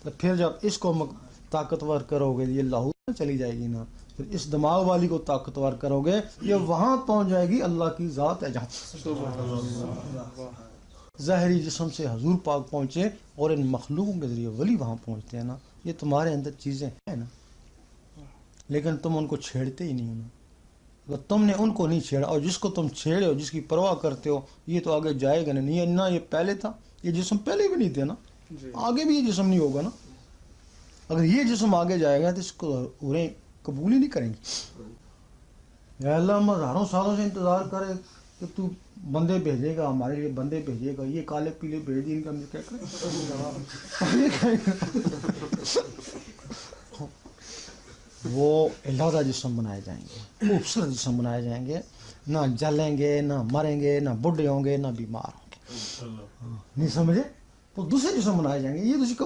تو پھر جب اس کو طاقتور کرو گے یہ لاہور میں چلی جائے گی نا، پھر اس دماغ والی کو طاقتور کرو گے یہ وہاں پہنچ جائے گی، اللہ کی ذات ہے جہاں ظاہری جسم سے حضور پاک پہنچے اور ان مخلوقوں کے ذریعے ولی وہاں پہنچتے ہیں نا، یہ تمہارے اندر چیزیں ہیں نا، لیکن تم ان کو چھیڑتے ہی نہیں ہو نا۔ اگر تم نے ان کو نہیں چھیڑا اور جس کو تم چھیڑے ہو، جس کی پرواہ کرتے ہو، یہ تو آگے جائے گا نہیں، نہ یہ پہلے تھا، یہ جسم پہلے بھی نہیں تھے نا، آگے بھی یہ جسم نہیں ہوگا نا۔ اگر یہ جسم آگے جائے گا تو اس کو انہیں قبول ہی نہیں کریں گے۔ یا اللہ ہم ہزاروں سالوں سے انتظار کرے کہ تو بندے بھیجے گا، ہمارے لیے بندے بھیجے گا، یہ کالے پیلے بھیج دی، ان کا ہم کیا کریں؟ وہ علیحدہ جسم بنائے جائیں گے، خوبصورت جسم بنائے جائیں گے، نہ جلیں گے، نہ مریں گے، نہ بڈھے ہوں گے، نہ بیمار ہوں گے، نہیں سمجھے؟ تو دوسرے جسم بنائے جائیں گے، یہ تو